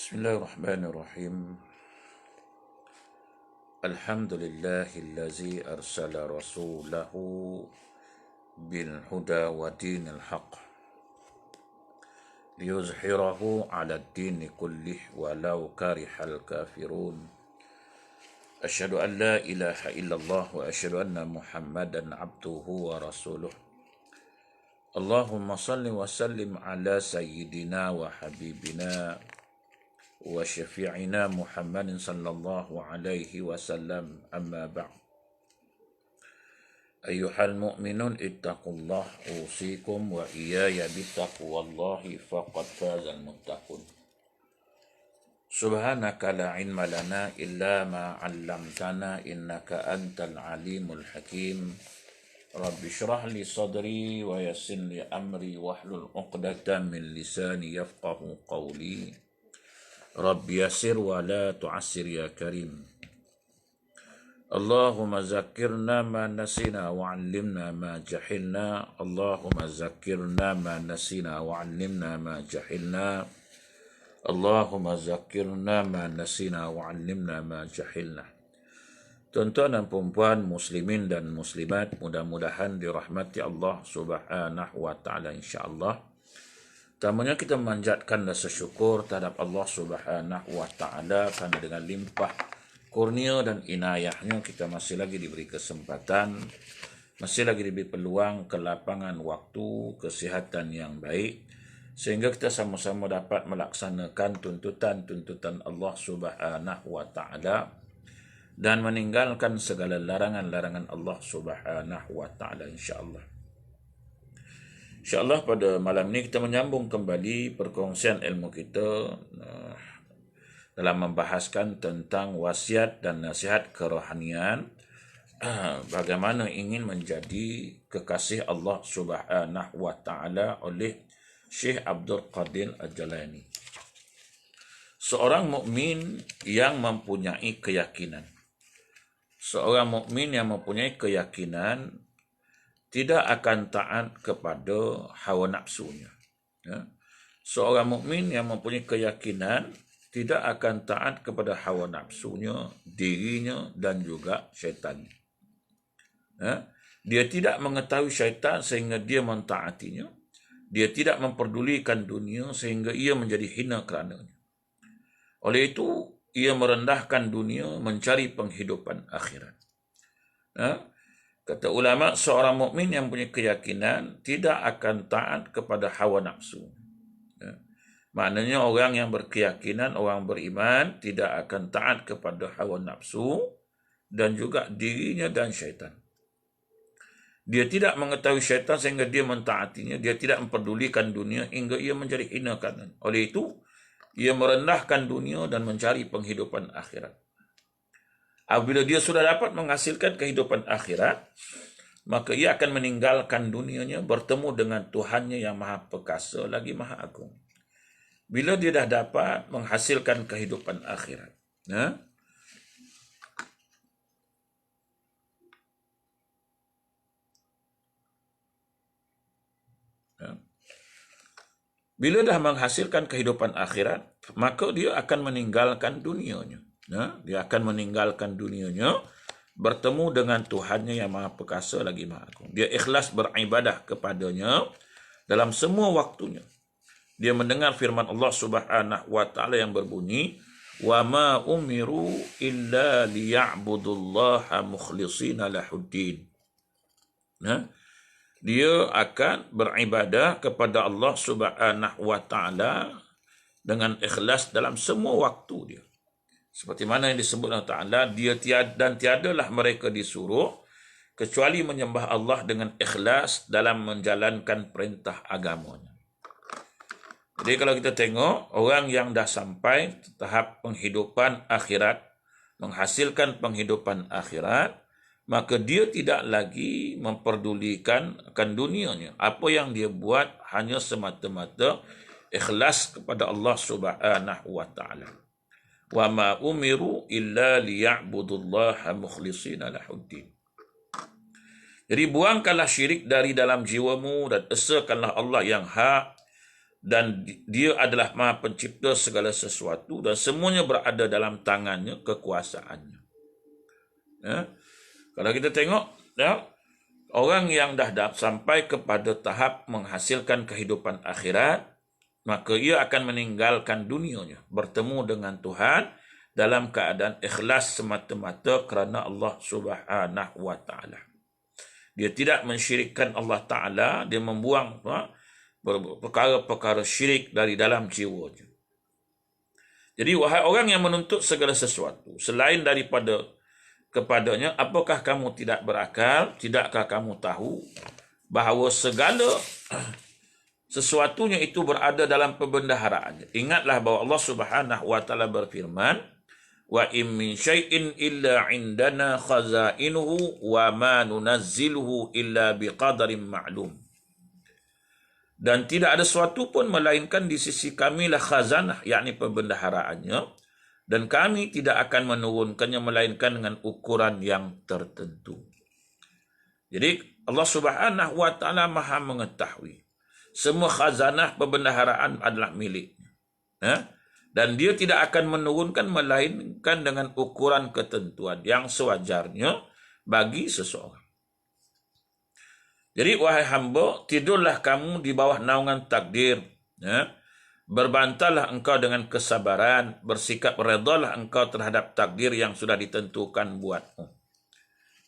Bismillahirrahmanirrahim. Alhamdulillahillazi arsala rasulahu bil huda wa dinil haq liyuzhirahu ala ad-din kullih walau karihal kafirun. Asyhadu an la ilaha illallah wa asyhadu anna Muhammadan abduhu wa rasuluh. Allahumma salli wa sallim ala sayyidina wa habibina wa syafi'ina Muhammadin sallallahu alaihi wasallam, amma ba'd. Ayyuhal mu'minun ittaqullah, usikum wa iyaya bittaqwallahi faqad fazal muttaqun. Subhanaka la ilma lana illa ma 'allamtana innaka antal alimul hakim. Rabbi shrah li sadri wa yassir li amri wahlul 'uqdatam min lisani yafqahu qawli. Rabbi yassir wa la tu'assir ya karim. Allahumma zakkirna ma nasina wa 'allimna ma jahilna. Allahumma zakkirna ma nasina wa 'allimna ma jahilna. Allahumma zakkirna ma nasina wa 'allimna ma jahilna. Tuan-tuan dan puan muslimin dan muslimat, mudah-mudahan dirahmati Allah Subhanahu wa taala insyaallah. Pertamanya kita memanjatkan rasa syukur terhadap Allah Subhanahu wa taala kerana dengan limpah kurnia dan inayahnya kita masih lagi diberi kesempatan, masih lagi diberi peluang, kelapangan waktu, kesihatan yang baik, sehingga kita sama-sama dapat melaksanakan tuntutan-tuntutan Allah Subhanahu wa taala dan meninggalkan segala larangan-larangan Allah Subhanahu wa taala insya-Allah. InsyaAllah pada malam ini kita menyambung kembali perkongsian ilmu kita dalam membahaskan tentang wasiat dan nasihat kerohanian, bagaimana ingin menjadi kekasih Allah Subhanahu wa taala oleh Syekh Abdul Qadir Al-Jalani. Seorang mukmin yang mempunyai keyakinan. Seorang mukmin yang mempunyai keyakinan tidak akan taat kepada hawa nafsunya. Ya. Seorang mukmin yang mempunyai keyakinan tidak akan taat kepada hawa nafsunya, dirinya dan juga syaitan. Ya. Dia tidak mengetahui syaitan sehingga dia mentaatinya. Dia tidak memperdulikan dunia sehingga ia menjadi hina kerananya. Oleh itu, ia merendahkan dunia mencari penghidupan akhirat. Ya. Kata ulama, seorang mukmin yang punya keyakinan tidak akan taat kepada hawa nafsu. Ya. Maknanya orang yang berkeyakinan, orang beriman tidak akan taat kepada hawa nafsu dan juga dirinya dan syaitan. Dia tidak mengetahui syaitan sehingga dia mentaatinya. Dia tidak memperdulikan dunia hingga ia menjadi hina kanan. Oleh itu, ia merendahkan dunia dan mencari penghidupan akhirat. Apabila dia sudah dapat menghasilkan kehidupan akhirat, maka ia akan meninggalkan dunianya, bertemu dengan Tuhannya yang Maha Perkasa lagi Maha Agung. Bila dia dah dapat menghasilkan kehidupan akhirat, bila dah menghasilkan kehidupan akhirat, maka dia akan meninggalkan dunianya. Dia akan meninggalkan dunianya, bertemu dengan Tuhannya yang Maha Perkasa lagi Maha Agung. Dia ikhlas beribadah kepadanya dalam semua waktunya. Dia mendengar firman Allah Subhanahu wa taala yang berbunyi, "Wa ma umiru illa liya'budullaha mukhlishina lahuddin." Dia akan beribadah kepada Allah Subhanahu wa taala dengan ikhlas dalam semua waktu dia. Seperti mana yang disebut Allah Ta'ala, tiadalah mereka disuruh kecuali menyembah Allah dengan ikhlas dalam menjalankan perintah agamanya. Jadi kalau kita tengok, orang yang dah sampai tahap penghidupan akhirat, menghasilkan penghidupan akhirat, maka dia tidak lagi memperdulikan akan dunianya. Apa yang dia buat hanya semata-mata ikhlas kepada Allah Subhanahu wa taala. Wa ma umiru illa liya'budullaha mukhlishina lahuddin. Jadi buangkanlah syirik dari dalam jiwamu dan esakanlah Allah yang hak dan dia adalah Maha Pencipta segala sesuatu dan semuanya berada dalam tangannya kekuasaannya. Ya. Kalau kita tengok, ya, orang yang dah sampai kepada tahap menghasilkan kehidupan akhirat, maka ia akan meninggalkan dunianya, bertemu dengan Tuhan dalam keadaan ikhlas semata-mata kerana Allah Subhanahu wa taala. Dia tidak mensyirikkan Allah Taala, dia membuang perkara-perkara syirik dari dalam jiwanya. Jadi wahai orang yang menuntut segala sesuatu selain daripada kepadanya, apakah kamu tidak berakal? Tidakkah kamu tahu bahawa segala sesuatunya itu berada dalam pembendaharaannya? Ingatlah bahawa Allah Subhanahu wa taala berfirman, wa in min syai'in illa indana khazainuhu wa ma nunazziluhu illa biqadarin ma'lum. Dan tidak ada sesuatu pun melainkan di sisi kami lah khazanah, yakni pembendaharaannya, dan kami tidak akan menurunkannya melainkan dengan ukuran yang tertentu. Jadi Allah Subhanahu wa taala Maha mengetahui semua khazanah pembendaharaan adalah miliknya. Dan dia tidak akan menurunkan melainkan dengan ukuran ketentuan yang sewajarnya bagi seseorang. Jadi wahai hamba, tidurlah kamu di bawah naungan takdir. Berbantahlah engkau dengan kesabaran, bersikap redalah engkau terhadap takdir yang sudah ditentukan buatmu.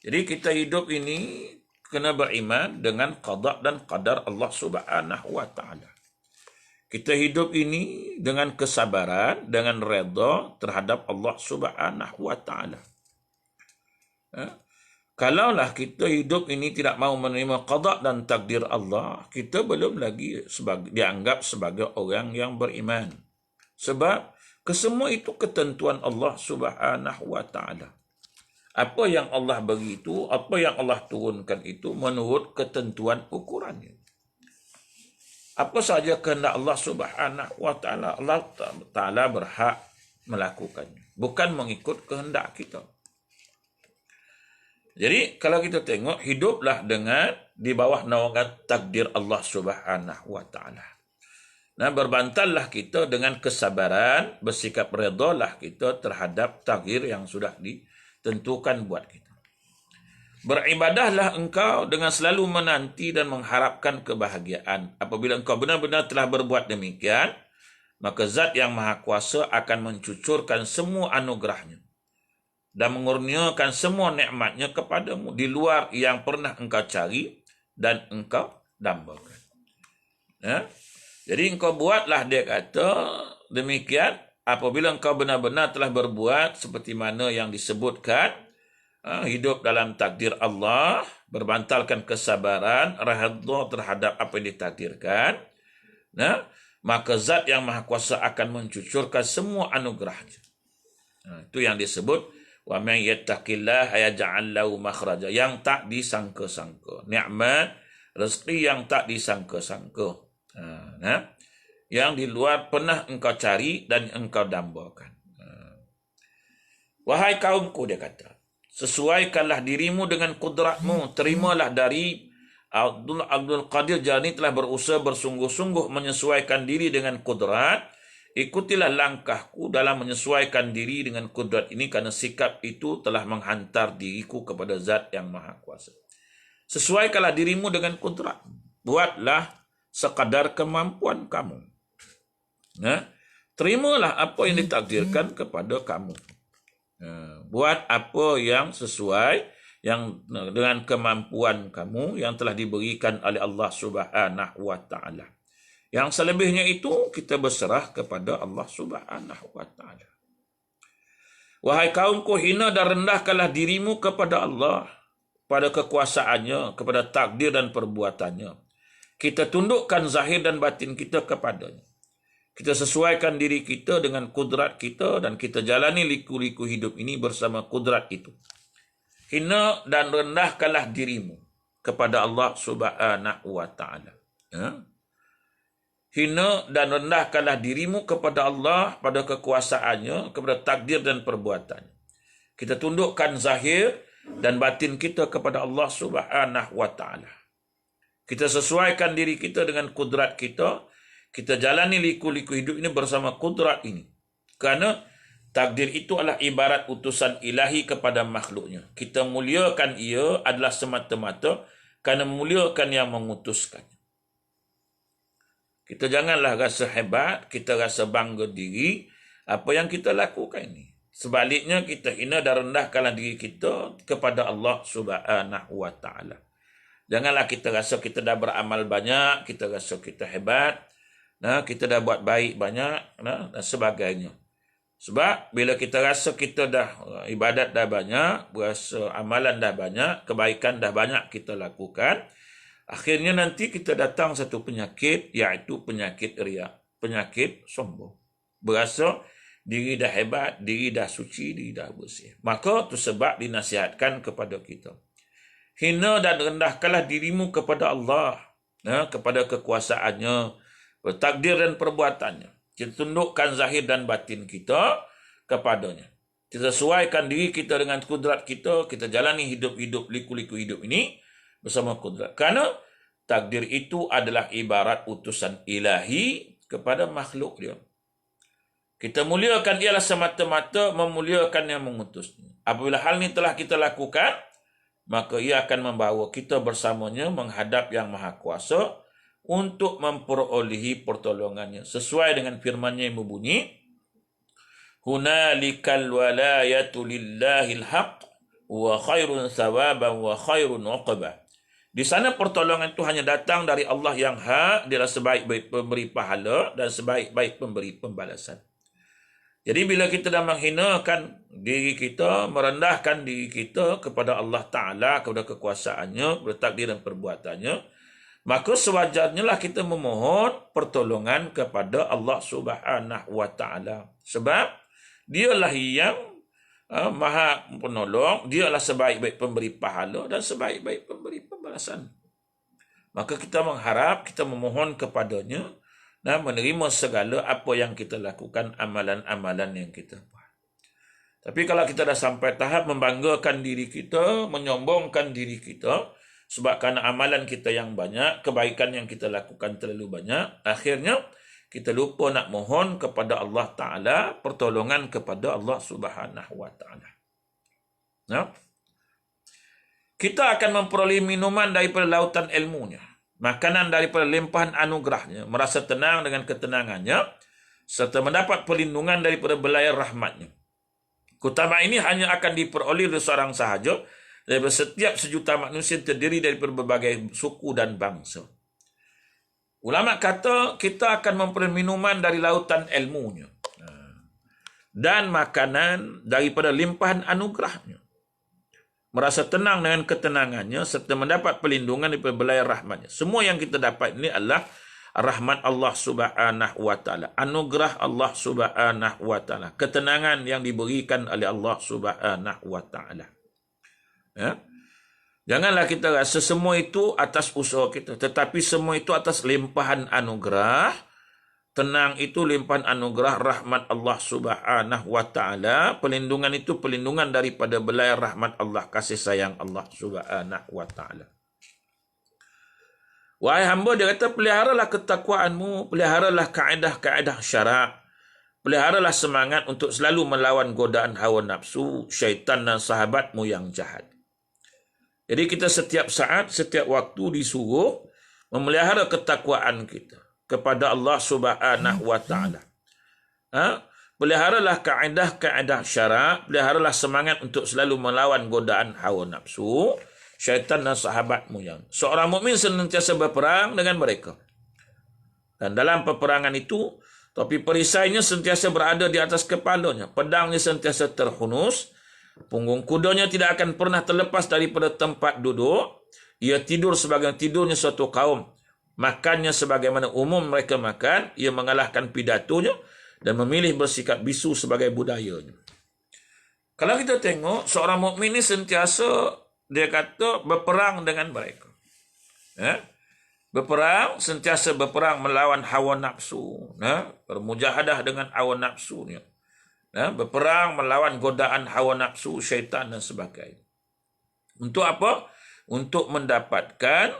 Jadi kita hidup ini kena beriman dengan qada dan qadar Allah Subhanahu wa taala. Kita hidup ini dengan kesabaran, dengan redha terhadap Allah Subhanahu wa taala. Kalaulah kita hidup ini tidak mau menerima qada dan takdir Allah, kita belum lagi dianggap sebagai orang yang beriman. Sebab kesemua itu ketentuan Allah Subhanahu wa taala. Apa yang Allah bagi itu, apa yang Allah turunkan itu menurut ketentuan ukurannya. Apa saja kehendak Allah Subhanahu wa taala, Allah taala berhak melakukannya, bukan mengikut kehendak kita. Jadi kalau kita tengok, hiduplah dengan di bawah naungan takdir Allah Subhanahu wa taala. Nah, berbantahlah kita dengan kesabaran, bersikap redalah kita terhadap takdir yang sudah ditentukan buat kita. Beribadahlah engkau dengan selalu menanti dan mengharapkan kebahagiaan. Apabila engkau benar-benar telah berbuat demikian, maka Zat yang Maha Kuasa akan mencucurkan semua anugerahnya dan mengurniakan semua nikmatnya kepadamu di luar yang pernah engkau cari dan engkau dambakan. Jadi engkau buatlah, dia kata demikian, apabila engkau benar-benar telah berbuat seperti mana yang disebutkan, hidup dalam takdir Allah, berbantalkan kesabaran, redha terhadap apa yang ditakdirkan, maka Zat yang Maha Kuasa akan mencucurkan semua anugerahnya. Itu yang disebut wa man yattaqillah yaj'al lahu makhraja, yang tak disangka-sangka, nikmat rezeki yang tak disangka-sangka, yang di luar pernah engkau cari dan engkau dambakan. Wahai kaumku, dia kata, sesuaikanlah dirimu dengan kudratmu. Terimalah dari Abdul Qadir Jalani telah berusaha bersungguh-sungguh menyesuaikan diri dengan kudrat. Ikutilah langkahku dalam menyesuaikan diri dengan kudrat ini, kerana sikap itu telah menghantar diriku kepada Zat yang Maha Kuasa. Sesuaikanlah dirimu dengan kudrat. Buatlah sekadar kemampuan kamu. Terimalah apa yang ditakdirkan kepada kamu. Buat apa yang sesuai yang dengan kemampuan kamu yang telah diberikan oleh Allah Subhanahu wa taala. Yang selebihnya itu kita berserah kepada Allah Subhanahu wa taala. Wahai kaumku, hina dan rendahkanlah dirimu kepada Allah, pada kekuasaannya, kepada takdir dan perbuatannya. Kita tundukkan zahir dan batin kita kepadanya. Kita sesuaikan diri kita dengan kudrat kita dan kita jalani liku-liku hidup ini bersama kudrat itu. Hina dan rendahkanlah dirimu kepada Allah Subhanahu wa taala. Hina dan rendahkanlah dirimu kepada Allah pada kekuasaannya, kepada takdir dan perbuatannya. Kita tundukkan zahir dan batin kita kepada Allah Subhanahu wa taala. Kita sesuaikan diri kita dengan kudrat kita. Kita jalani liku-liku hidup ini bersama kudrat ini. Kerana takdir itu adalah ibarat utusan ilahi kepada makhluknya. Kita muliakan ia adalah semata-mata kerana memuliakan yang mengutuskan. Kita janganlah rasa hebat, kita rasa bangga diri apa yang kita lakukan ini. Sebaliknya kita hina dan rendahkanlah diri kita kepada Allah Subhanahu wa taala. Janganlah kita rasa kita dah beramal banyak, kita rasa kita hebat, kita dah buat baik banyak, dan sebagainya. Sebab bila kita rasa kita dah ibadat dah banyak, berasa amalan dah banyak, kebaikan dah banyak kita lakukan, akhirnya nanti kita datang satu penyakit, iaitu penyakit riya, penyakit sombong. Berasa diri dah hebat, diri dah suci, diri dah bersih. Maka itu sebab dinasihatkan kepada kita. Hina dan rendahkanlah dirimu kepada Allah, kepada kekuasaannya, takdir dan perbuatannya. Kita tundukkan zahir dan batin kita kepadanya. Kita sesuaikan diri kita dengan kudrat kita, kita jalani hidup-hidup, liku-liku hidup ini bersama kudrat. Kerana takdir itu adalah ibarat utusan ilahi kepada makhluk dia. Kita muliakan ialah semata-mata memuliakan yang mengutusnya. Apabila hal ini telah kita lakukan, maka ia akan membawa kita bersamanya menghadap yang Maha Kuasa untuk memperolehi pertolongannya. Sesuai dengan firman-Nya yang berbunyi, Hunalikal walayatu lillahil haq wa khairun thawaban wa khairun uqbah. Di sana pertolongan itu hanya datang dari Allah yang hak, dia adalah sebaik-baik pemberi pahala dan sebaik-baik pemberi pembalasan. Jadi bila kita dah menghinakan diri kita, merendahkan diri kita kepada Allah Ta'ala, kepada kekuasaannya, kepada takdir dan perbuatannya, maka sewajarnya lah kita memohon pertolongan kepada Allah Subhanahu wa Ta'ala. Sebab dialah yang Maha penolong, dialah sebaik-baik pemberi pahala dan sebaik-baik pemberi pembalasan. Maka kita mengharap, kita memohon kepadanya dan menerima segala apa yang kita lakukan, amalan-amalan yang kita buat. Tapi kalau kita dah sampai tahap membanggakan diri kita, menyombongkan diri kita, sebab kerana amalan kita yang banyak, kebaikan yang kita lakukan terlalu banyak, akhirnya kita lupa nak mohon kepada Allah Ta'ala, pertolongan kepada Allah Subhanahu wa Ta'ala. Kita akan memperoleh minuman daripada lautan ilmunya, makanan daripada limpahan anugerahnya, merasa tenang dengan ketenangannya, serta mendapat perlindungan daripada belayar rahmatnya. Keutamaan ini hanya akan diperoleh oleh seorang sahaja daripada setiap sejuta manusia yang terdiri daripada berbagai suku dan bangsa. Ulama kata kita akan memperoleh minuman dari lautan ilmunya dan makanan daripada limpahan anugerahnya, merasa tenang dengan ketenangannya serta mendapat perlindungan daripada belayar rahmatnya. Semua yang kita dapat ini adalah rahmat Allah Subhanahu wa Ta'ala, anugerah Allah Subhanahu wa Ta'ala, ketenangan yang diberikan oleh Allah Subhanahu wa Ta'ala. Janganlah kita rasa semua itu atas usaha kita, tetapi semua itu atas limpahan anugerah. Tenang itu limpahan anugerah rahmat Allah Subhanahu wa Ta'ala. Perlindungan itu perlindungan daripada belayar rahmat Allah, kasih sayang Allah Subhanahu wa Ta'ala. Wahai hamba, dia kata, peliharalah ketakwaanmu, peliharalah kaedah-kaedah syarak, peliharalah semangat untuk selalu melawan godaan hawa nafsu, syaitan dan sahabatmu yang jahat. Jadi kita setiap saat, setiap waktu disuruh memelihara ketakwaan kita kepada Allah Subhanahu wa Ta'ala. Peliharalah kaedah-kaedah syarak, peliharalah semangat untuk selalu melawan godaan hawa nafsu, syaitan dan sahabatmu yang. Seorang mukmin senantiasa berperang dengan mereka. Dan dalam peperangan itu, topi perisainya sentiasa berada di atas kepalanya, pedangnya sentiasa terhunus, punggung kudanya tidak akan pernah terlepas daripada tempat duduk. Ia tidur sebagaimana tidurnya suatu kaum, makannya sebagaimana umum mereka makan. Ia mengalahkan pidatonya dan memilih bersikap bisu sebagai budayanya. Kalau kita tengok, seorang mukmin ini sentiasa, dia kata, berperang dengan mereka. Berperang, sentiasa berperang melawan hawa nafsu. Bermujahadah dengan hawa nafsunya. Berperang melawan godaan hawa nafsu, syaitan dan sebagainya. Untuk apa? Untuk mendapatkan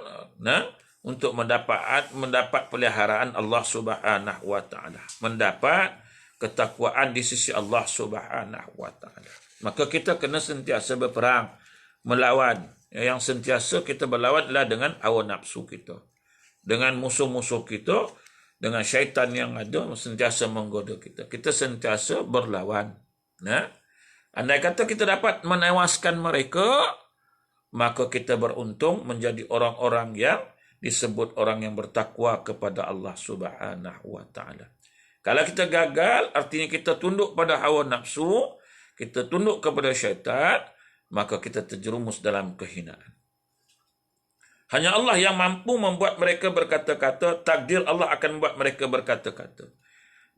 untuk mendapat peliharaan Allah Subhanahu wa taala, mendapat ketakwaan di sisi Allah Subhanahu wa taala. Maka kita kena sentiasa berperang, melawan. Yang sentiasa kita berlawan adalah dengan hawa nafsu kita, dengan musuh-musuh kita, dengan syaitan yang ada sentiasa menggoda kita. Kita sentiasa berlawan. Nah, andai kata kita dapat menewaskan mereka, maka kita beruntung menjadi orang-orang yang disebut orang yang bertakwa kepada Allah Subhanahu wa taala. Kalau kita gagal, artinya kita tunduk pada hawa nafsu, kita tunduk kepada syaitan, maka kita terjerumus dalam kehinaan. Hanya Allah yang mampu membuat mereka berkata-kata, takdir Allah akan membuat mereka berkata-kata.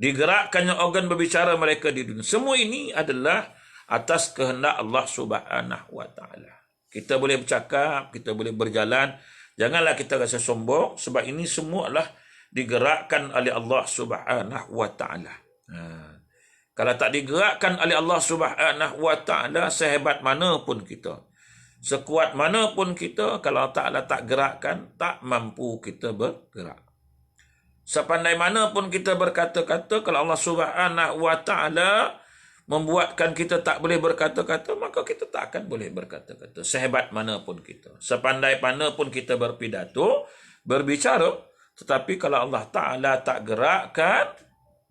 Digerakkannya organ berbicara mereka di dunia. Semua ini adalah atas kehendak Allah Subhanahu wa taala. Kita boleh bercakap, kita boleh berjalan, janganlah kita rasa sombong, sebab ini semua adalah digerakkan oleh Allah Subhanahu wa taala. Kalau tak digerakkan oleh Allah Subhanahu wa taala, sehebat mana pun kita, sekuat mana pun kita, kalau Ta'ala tak gerakkan, tak mampu kita bergerak. Sepandai mana pun kita berkata-kata, kalau Allah Subhanahu wa taala membuatkan kita tak boleh berkata-kata, maka kita tak akan boleh berkata-kata. Sehebat mana pun kita, sepandai mana pun kita berpidato, berbicara, tetapi kalau Allah Ta'ala tak gerakkan,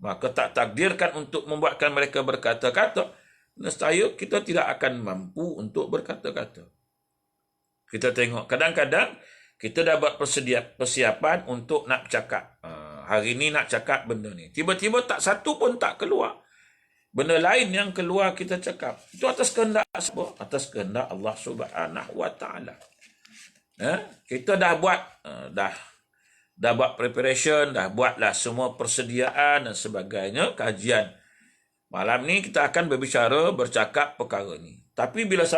maka tak takdirkan untuk membuatkan mereka berkata-kata, nescaya kita tidak akan mampu untuk berkata-kata. Kita tengok, kadang-kadang kita dah buat persiapan untuk nak cakap. Hari ni nak cakap benda ni. Tiba-tiba tak satu pun tak keluar. Benda lain yang keluar kita cakap. Itu atas kehendak siapa? Atas kehendak Allah Subhanahu wa taala. Kita dah buat, dah buat preparation, dah buatlah semua persediaan dan sebagainya, kajian. Malam ni kita akan bercakap perkara ni. Tapi bila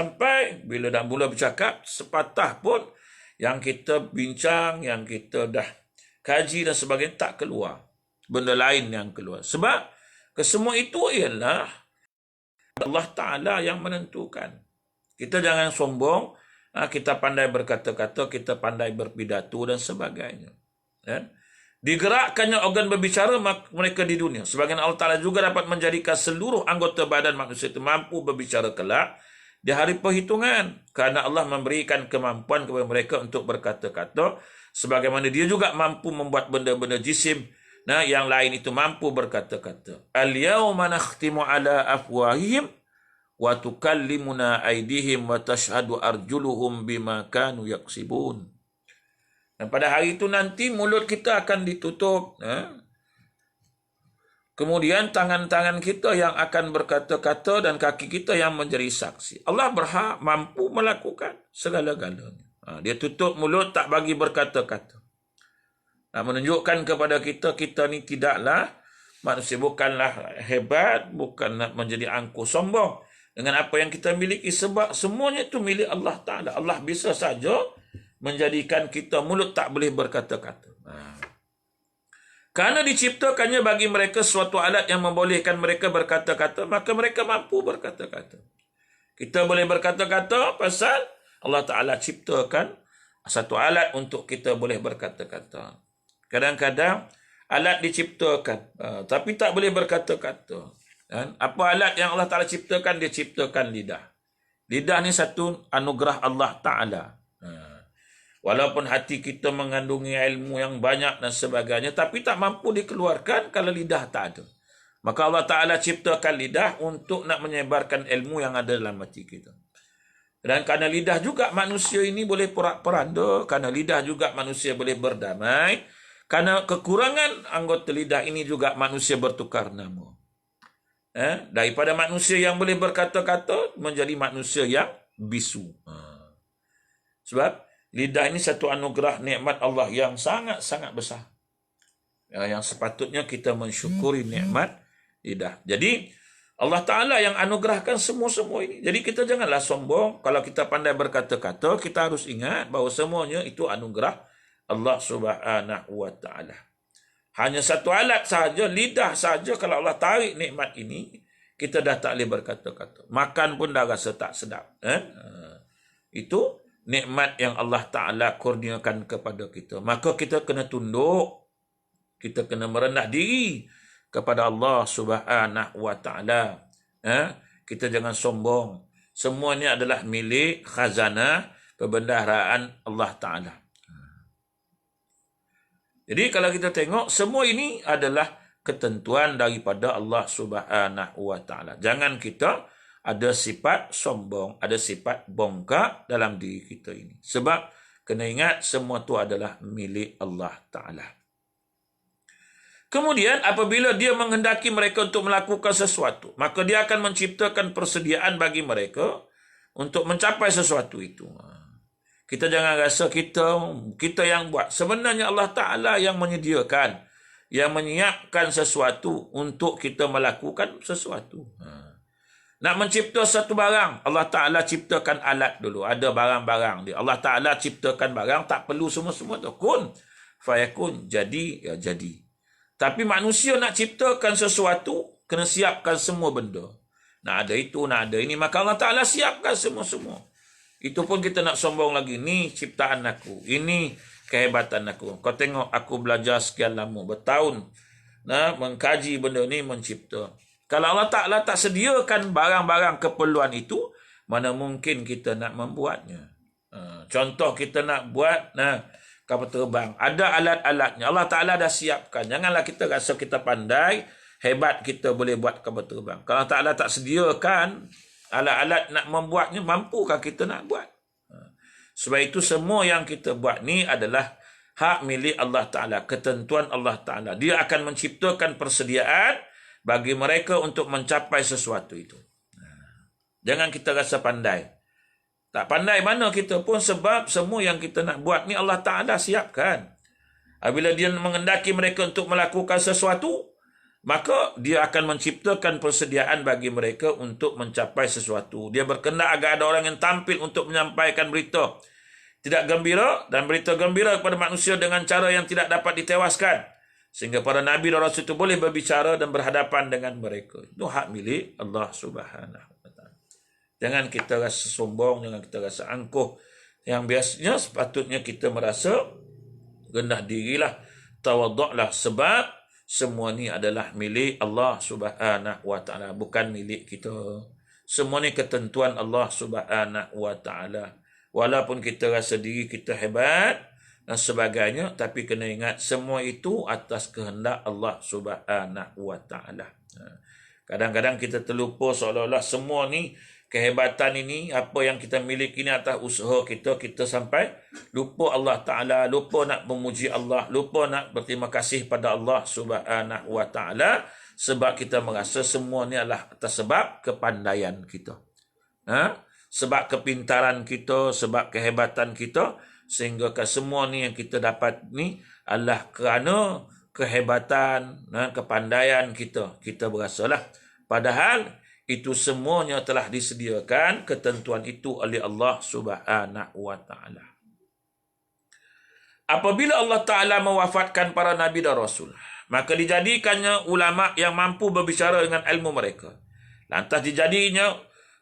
dah mula bercakap, sepatah pun yang kita bincang, yang kita dah kaji dan sebagainya tak keluar. Benda lain yang keluar. Sebab kesemua itu ialah Allah Ta'ala yang menentukan. Kita jangan sombong, kita pandai berkata-kata, kita pandai berpidato dan sebagainya. Digerakkannya organ berbicara mereka di dunia. Sebagian Allah Ta'ala juga dapat menjadikan seluruh anggota badan manusia itu mampu berbicara kelak di hari perhitungan. Kerana Allah memberikan kemampuan kepada mereka untuk berkata-kata. Sebagaimana dia juga mampu membuat benda-benda jisim. Yang lain itu mampu berkata-kata. Al-yawma nakhtimu ala afwahihim wa tukallimuna aydihim wa tashhadu arjuluhum bima kanu yaksibun. Dan pada hari itu nanti mulut kita akan ditutup. Kemudian tangan-tangan kita yang akan berkata-kata dan kaki kita yang menjadi saksi. Allah berhak mampu melakukan segala-galanya. Dia tutup mulut, tak bagi berkata-kata. Menunjukkan kepada kita ni tidaklah manusia, bukanlah hebat, bukanlah menjadi angkuh sombong dengan apa yang kita miliki, sebab semuanya itu milik Allah Ta'ala. Allah bisa saja menjadikan kita mulut tak boleh berkata-kata. Kerana diciptakannya bagi mereka suatu alat yang membolehkan mereka berkata-kata, maka mereka mampu berkata-kata. Kita boleh berkata-kata pasal Allah Ta'ala ciptakan satu alat untuk kita boleh berkata-kata. Kadang-kadang alat diciptakan, tapi tak boleh berkata-kata. Apa alat yang Allah Ta'ala ciptakan? Dia ciptakan lidah. Lidah ni satu anugerah Allah Ta'ala. Walaupun hati kita mengandungi ilmu yang banyak dan sebagainya, tapi tak mampu dikeluarkan kalau lidah tak ada. Maka Allah Ta'ala ciptakan lidah untuk nak menyebarkan ilmu yang ada dalam hati kita. Dan kerana lidah juga manusia ini boleh porak-poranda, kerana lidah juga manusia boleh berdamai, kerana kekurangan anggota lidah ini juga manusia bertukar nama. Daripada manusia yang boleh berkata-kata menjadi manusia yang bisu. Sebab lidah ini satu anugerah nikmat Allah yang sangat-sangat besar. Yang sepatutnya kita mensyukuri nikmat lidah. Jadi Allah Ta'ala yang anugerahkan semua-semua ini. Jadi kita janganlah sombong. Kalau kita pandai berkata-kata, kita harus ingat bahawa semuanya itu anugerah Allah Subhanahu wa Ta'ala. Hanya satu alat sahaja, lidah sahaja, kalau Allah tarik nikmat ini, kita dah tak boleh berkata-kata. Makan pun dah rasa tak sedap. Itu nikmat yang Allah Ta'ala kurniakan kepada kita. Maka kita kena tunduk, kita kena merendah diri kepada Allah Subhanahu wa Ta'ala. Kita jangan sombong. Semua ini adalah milik khazanah perbendaharaan Allah Ta'ala. Jadi kalau kita tengok, semua ini adalah ketentuan daripada Allah Subhanahu wa Ta'ala. Jangan kita ada sifat sombong, ada sifat bongkak dalam diri kita ini. Sebab kena ingat semua itu adalah milik Allah Ta'ala. Kemudian apabila dia menghendaki mereka untuk melakukan sesuatu, maka dia akan menciptakan persediaan bagi mereka untuk mencapai sesuatu itu. Kita jangan rasa kita yang buat. Sebenarnya Allah Ta'ala yang menyediakan, yang menyiapkan sesuatu untuk kita melakukan sesuatu. Nak mencipta satu barang, Allah Ta'ala ciptakan alat dulu. Ada barang-barang dia. Allah Ta'ala ciptakan barang, tak perlu semua-semua tu. Kun, fayakun, jadi, ya jadi. Tapi manusia nak ciptakan sesuatu, kena siapkan semua benda. Nak ada itu, nak ada ini. Maka Allah Ta'ala siapkan semua-semua. Itu pun kita nak sombong lagi. Ni ciptaan aku. Ini kehebatan aku. Kau tengok aku belajar sekian lama. Bertahun. Mengkaji benda ni, mencipta. Kalau Allah Ta'ala tak sediakan barang-barang keperluan itu, mana mungkin kita nak membuatnya. Contoh kita nak buat kapal terbang. Ada alat-alatnya. Allah Ta'ala dah siapkan. Janganlah kita rasa kita pandai, hebat kita boleh buat kapal terbang. Kalau Allah Ta'ala tak sediakan alat-alat nak membuatnya, mampukah kita nak buat? Sebab itu semua yang kita buat ni adalah hak milik Allah Ta'ala, ketentuan Allah Ta'ala. Dia akan menciptakan persediaan bagi mereka untuk mencapai sesuatu itu. Jangan kita rasa pandai. Tak pandai mana kita pun, sebab semua yang kita nak buat ni Allah Ta'ala siapkan. Apabila dia menghendaki mereka untuk melakukan sesuatu, maka dia akan menciptakan persediaan bagi mereka untuk mencapai sesuatu. Dia berkehendak agar ada orang yang tampil untuk menyampaikan berita tidak gembira dan berita gembira kepada manusia dengan cara yang tidak dapat ditewaskan. Sehingga para Nabi dan Rasul itu boleh berbicara dan berhadapan dengan mereka. Itu hak milik Allah Subhanahu wa Ta'ala. Jangan kita rasa sombong, jangan kita rasa angkuh. Yang biasanya sepatutnya kita merasa rendah dirilah, tawaduklah, sebab semua ni adalah milik Allah Subhanahu wa Ta'ala, bukan milik kita. Semua ni ketentuan Allah Subhanahu wa Ta'ala. Walaupun kita rasa diri kita hebat dan sebagainya, tapi kena ingat semua itu atas kehendak Allah Subhanahu wa Ta'ala. Kadang-kadang kita terlupa seolah-olah semua ni, kehebatan ini, apa yang kita miliki ini atas usaha kita, kita sampai lupa Allah Ta'ala, lupa nak memuji Allah, lupa nak berterima kasih pada Allah Subhanahu wa Ta'ala, sebab kita merasa semua ni adalah atas sebab kepandaian kita. Sebab kepintaran kita, sebab kehebatan kita, sehingga semua ni yang kita dapat ni adalah kerana kehebatan dan kepandaian kita. Kita berasalah. Padahal itu semuanya telah disediakan ketentuan itu oleh Allah Subhanahu wa Ta'ala. Apabila Allah Ta'ala mewafatkan para Nabi dan Rasul, maka dijadikannya ulama yang mampu berbicara dengan ilmu mereka. Lantas dijadinya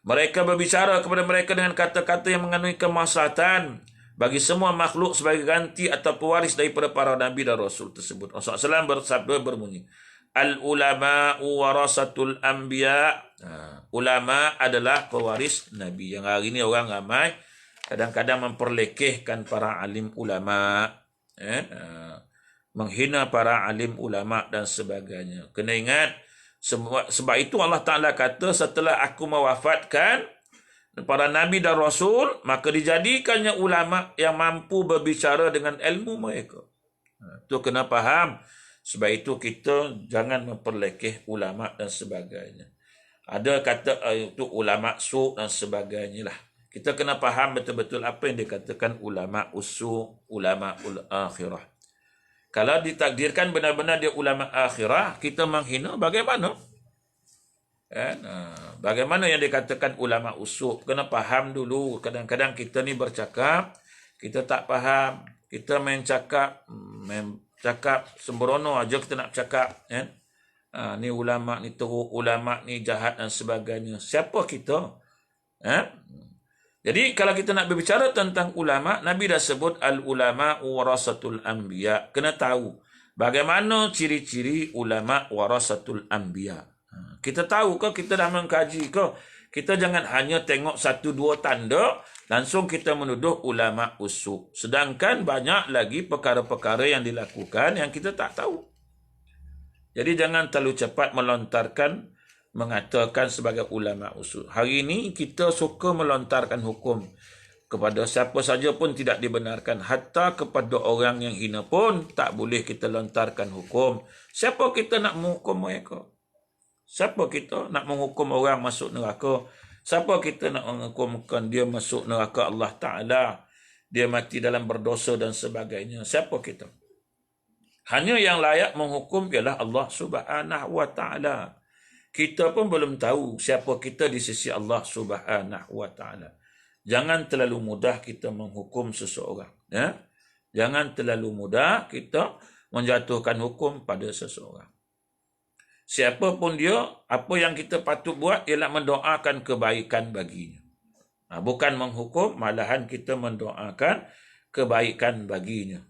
mereka berbicara kepada mereka dengan kata-kata yang mengandungi kemaslahatan bagi semua makhluk sebagai ganti atau pewaris daripada para Nabi dan Rasul tersebut. Rasulullah SAW bersabda berbunyi, Al-ulama'u warasatul anbiya. Ulama adalah pewaris Nabi. Yang hari ini orang ramai kadang-kadang memperlekehkan para alim ulama, menghina para alim ulama dan sebagainya. Kena ingat, sebab itu Allah Ta'ala kata, setelah aku mewafatkan para Nabi dan Rasul, maka dijadikannya ulama yang mampu berbicara dengan ilmu mereka. Itu kena faham. Sebab itu kita jangan memperlekeh ulama dan sebagainya. Ada kata itu ulama su dan sebagainya lah. Kita kena faham betul-betul apa yang dikatakan ulama usu, ulama akhirah. Kalau ditakdirkan benar-benar dia ulama akhirah, kita menghina bagaimana? Bagaimana yang dikatakan ulama usu? Kena faham dulu. Kadang-kadang kita ni bercakap, kita tak faham. Kita main cakap sembrono aja kita nak cakap, ni ulama ni teruk, ulama ni jahat dan sebagainya. Siapa kita? Jadi kalau kita nak berbicara tentang ulama, Nabi dah sebut al-ulama warasatul anbiya. Kena tahu bagaimana ciri-ciri ulama warasatul anbiya. Kita tahu ke, kita dah mengkaji ke? Kita jangan hanya tengok satu dua tanda, langsung kita menuduh ulama usuk. Sedangkan banyak lagi perkara-perkara yang dilakukan yang kita tak tahu. Jadi jangan terlalu cepat melontarkan, mengatakan sebagai ulama usul. Hari ini kita suka melontarkan hukum kepada siapa saja pun tidak dibenarkan. Hatta kepada orang yang hina pun tak boleh kita lontarkan hukum. Siapa kita nak menghukum mereka? Siapa kita nak menghukum orang masuk neraka? Siapa kita nak menghukumkan dia masuk neraka Allah Ta'ala? Dia mati dalam berdosa dan sebagainya. Siapa kita? Hanya yang layak menghukum ialah Allah Subhanahu Wa Ta'ala. Kita pun belum tahu siapa kita di sisi Allah Subhanahu Wa Ta'ala. Jangan terlalu mudah kita menghukum seseorang. Ya? Jangan terlalu mudah kita menjatuhkan hukum pada seseorang. Siapa pun dia, apa yang kita patut buat ialah mendoakan kebaikan baginya. Bukan menghukum, malahan kita mendoakan kebaikan baginya.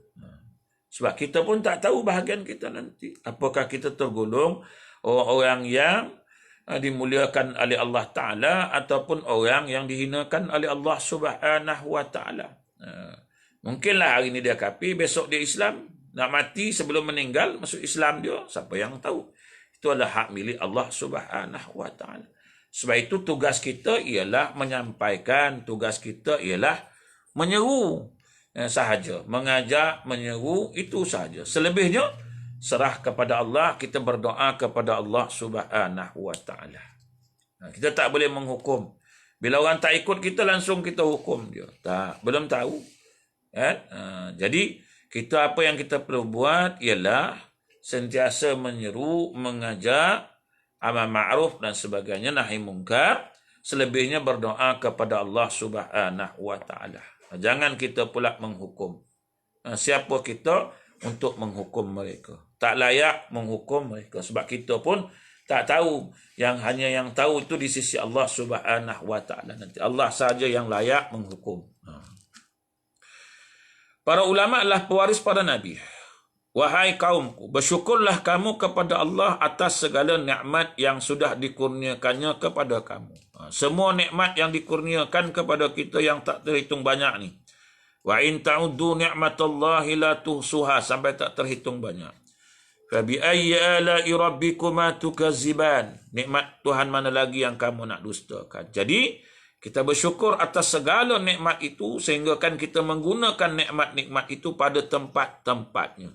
Sebab kita pun tak tahu bahagian kita nanti. Apakah kita tergolong orang yang dimuliakan oleh Allah Ta'ala ataupun orang yang dihinakan oleh Allah Subhanahu Wa Ta'ala. Mungkinlah hari ini dia kafir, besok dia Islam. Nak mati sebelum meninggal, masuk Islam dia. Siapa yang tahu? Itu adalah hak milik Allah Subhanahu Wa Ta'ala. Sebab itu tugas kita ialah menyampaikan, tugas kita ialah menyeru sahaja. Mengajak, menyeru, itu sahaja. Selebihnya, serah kepada Allah, kita berdoa kepada Allah Subhanahu Wa Ta'ala. Kita tak boleh menghukum. Bila orang tak ikut kita, langsung kita hukum dia. Tak, belum tahu. Jadi, kita apa yang kita perlu buat ialah sentiasa menyeru, mengajak, amal ma'ruf dan sebagainya, nahi mungkar. Selebihnya berdoa kepada Allah Subhanahu Wa Ta'ala. Jangan kita pula menghukum. Siapa kita untuk menghukum mereka? Tak layak menghukum mereka. Sebab kita pun tak tahu. Hanya yang tahu itu di sisi Allah Subhanahu Wa Ta'ala. Nanti Allah sahaja yang layak menghukum. Para ulama adalah pewaris para Nabi. Wahai kaumku, bersyukurlah kamu kepada Allah atas segala nikmat yang sudah dikurniakannya kepada kamu. Semua nikmat yang dikurniakan kepada kita yang tak terhitung banyak ni. Wa in ta'uddu ni'matallahi la tuhsuha, sampai tak terhitung banyak. Fa bi ayyi ala'i rabbikuma tukazziban. Nikmat Tuhan mana lagi yang kamu nak dustakan? Jadi kita bersyukur atas segala nikmat itu sehingga kan kita menggunakan nikmat-nikmat itu pada tempat-tempatnya.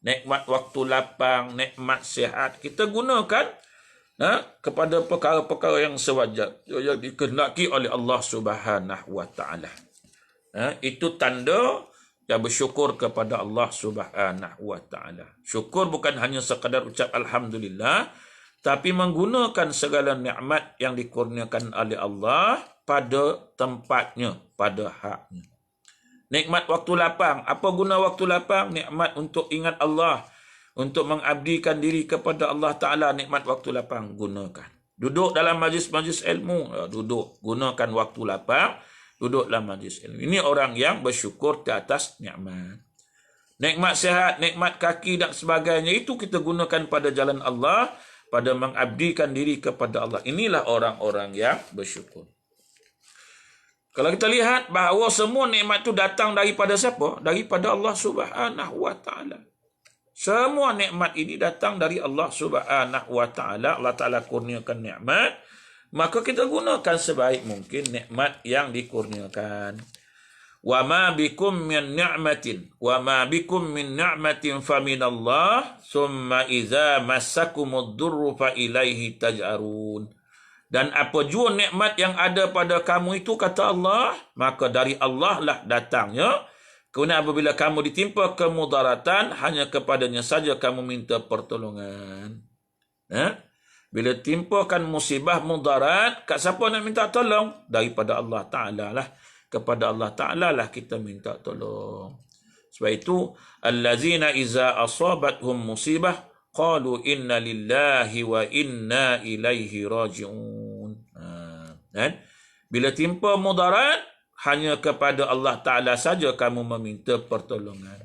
Nikmat waktu lapang, nikmat sihat, kita gunakan kepada perkara-perkara yang sewajar yang dikehendaki oleh Allah Subhanahu Wa Ta'ala. Itu tanda yang bersyukur kepada Allah Subhanahu Wa Ta'ala. Syukur bukan hanya sekadar ucap Alhamdulillah, tapi menggunakan segala nikmat yang dikurniakan oleh Allah pada tempatnya, pada haknya. Nikmat waktu lapang. Apa guna waktu lapang? Nikmat untuk ingat Allah, untuk mengabdikan diri kepada Allah Ta'ala. Nikmat waktu lapang, gunakan. Duduk dalam majlis-majlis ilmu, duduk. Gunakan waktu lapang, duduk dalam majlis ilmu. Ini orang yang bersyukur di atas nikmat. Nikmat sehat, nikmat kaki dan sebagainya, itu kita gunakan pada jalan Allah, pada mengabdikan diri kepada Allah. Inilah orang-orang yang bersyukur. Kalau kita lihat bahawa semua nikmat itu datang daripada siapa? Daripada Allah Subhanahu Wa Ta'ala. Semua nikmat ini datang dari Allah Subhanahu Wa Ta'ala. Allah Ta'ala kurniakan nikmat, maka kita gunakan sebaik mungkin nikmat yang dikurniakan. Wa ma bikum min ni'matin fa min Allah summa idza massakumud durru fa ilaihi taj'arun. Dan apa jua nikmat yang ada pada kamu itu, kata Allah, maka dari Allah lah datangnya. Kemudian apabila kamu ditimpa kemudaratan, hanya kepadanya saja kamu minta pertolongan. Bila timpakan musibah mudarat, kat siapa nak minta tolong? Daripada Allah Ta'ala lah. Kepada Allah Ta'ala lah kita minta tolong. Sebab itu, allazina iza asabathum musibah qalu inna lillahi wa inna ilaihi raji'un. Bila timpa mudarat, hanya kepada Allah Ta'ala saja kamu meminta pertolongan.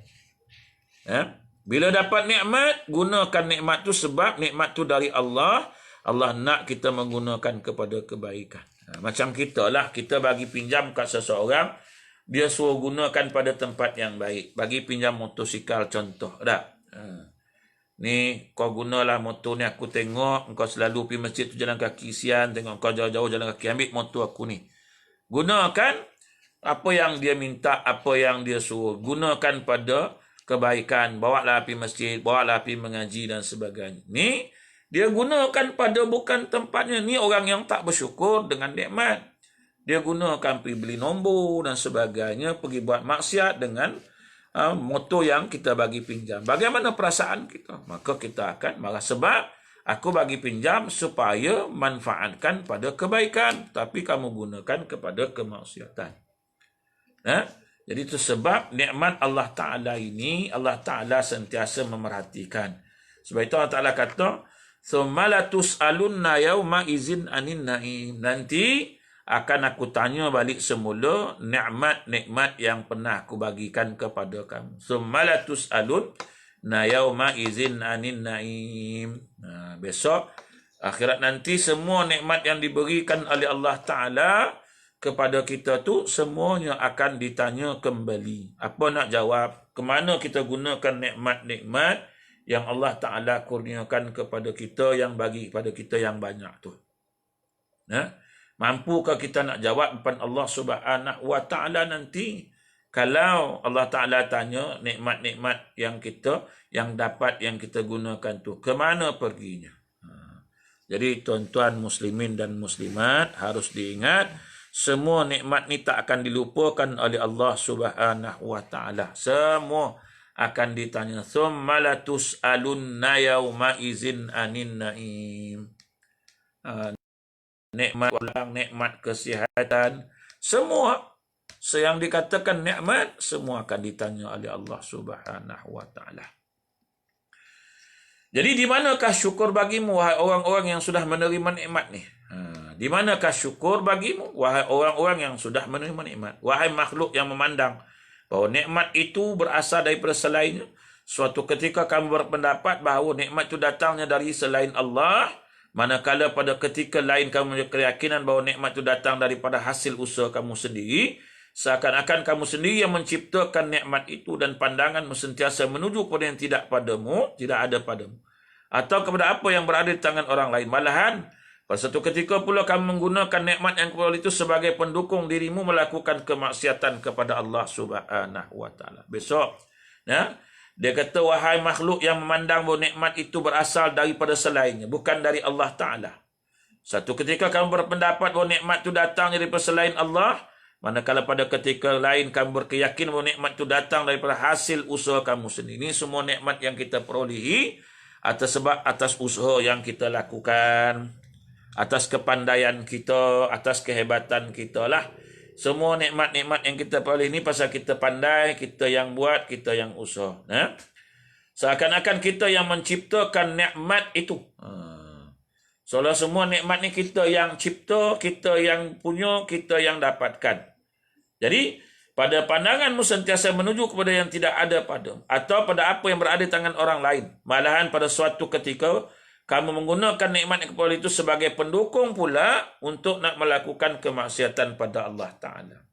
Bila dapat nikmat, gunakan nikmat tu sebab nikmat tu dari Allah. Allah nak kita menggunakan kepada kebaikan. Macam kita lah, kita bagi pinjam kat seseorang, dia suruh gunakan pada tempat yang baik. Bagi pinjam motosikal contoh. Ni kau gunalah motor ni, aku tengok kau selalu pergi masjid tu jalan kaki, sian tengok kau jauh-jauh jalan kaki, ambil motor aku ni. Gunakan apa yang dia minta, apa yang dia suruh. Gunakan pada kebaikan. Bawalah pergi masjid, bawalah pergi mengaji dan sebagainya. Ni dia gunakan pada bukan tempatnya. Ni orang yang tak bersyukur dengan nikmat. Dia gunakan pergi beli nombor dan sebagainya, pergi buat maksiat dengan motor yang kita bagi pinjam. Bagaimana perasaan kita? Maka kita akan marah sebab aku bagi pinjam supaya manfaatkan pada kebaikan, tapi kamu gunakan kepada kemaksiatan. Jadi itu sebab nikmat Allah Ta'ala ini, Allah Ta'ala sentiasa memerhatikan. Sebab itu Allah Ta'ala kata, "Tsumma la tus'alunna yauma izin anin na'im." Nanti akan aku tanya balik semula nikmat-nikmat yang pernah aku bagikan kepada kamu. Tsumma la tus'alunna yauma izin anin na'im. Besok akhirat nanti semua nikmat yang diberikan oleh Allah Ta'ala kepada kita tu semuanya akan ditanya kembali. Apa nak jawab? Kemana kita gunakan nikmat-nikmat yang Allah Ta'ala kurniakan kepada kita, yang bagi kepada kita yang banyak tu? Mampukah kita nak jawab depan Allah Subhanahu wa Ta'ala nanti? Kalau Allah Ta'ala tanya nikmat-nikmat yang kita, yang dapat, yang kita gunakan tu, ke mana perginya? Jadi tuan-tuan muslimin dan muslimat harus diingat, semua nikmat ni tak akan dilupakan oleh Allah Subhanahu wa Ta'ala. Semua akan ditanya. Tsumma la tus'alunna yauma izin anin na'im. Nikmat ulang, nikmat kesihatan, semua yang dikatakan nikmat, semua akan ditanya oleh Allah Subhanahu wa Ta'ala. Jadi di manakah syukur bagimu, wahai orang-orang yang sudah menerima nikmat ni? Di manakah syukur bagimu, wahai orang-orang yang sudah menerima nikmat? Wahai makhluk yang memandang bahawa nikmat itu berasal daripada selainnya. Suatu ketika kamu berpendapat bahawa nikmat itu datangnya dari selain Allah, manakala pada ketika lain kamu berkeyakinan bahawa nikmat itu datang daripada hasil usaha kamu sendiri, seakan-akan kamu sendiri yang menciptakan nikmat itu dan pandanganmu sentiasa menuju kepada yang tidak padamu, tidak ada padamu, atau kepada apa yang berada di tangan orang lain. Malahan pada satu ketika pula kamu menggunakan nikmat yang kepada itu sebagai pendukung dirimu melakukan kemaksiatan kepada Allah Subhanahu wa Ta'ala. Besok dia kata, wahai makhluk yang memandang bahawa nikmat itu berasal daripada selainnya, bukan dari Allah Ta'ala. Satu ketika kamu berpendapat bahawa nikmat itu datang daripada selain Allah, manakala pada ketika lain kamu berkeyakinan bahawa nikmat itu datang daripada hasil usaha kamu sendiri. Ini semua nikmat yang kita perolehi atas usaha yang kita lakukan, atas kepandaian kita, atas kehebatan kita lah. Semua nikmat-nikmat yang kita peroleh ini pasal kita pandai, kita yang buat, kita yang usaha. Seakan-akan kita yang menciptakan nikmat itu. Seolah semua nikmat ni kita yang cipta, kita yang punya, kita yang dapatkan. Jadi, pada pandanganmu sentiasa menuju kepada yang tidak ada padamu, atau pada apa yang berada di tangan orang lain. Malahan pada suatu ketika, kamu menggunakan nikmat yang kepada itu sebagai pendukung pula untuk nak melakukan kemaksiatan pada Allah Ta'ala.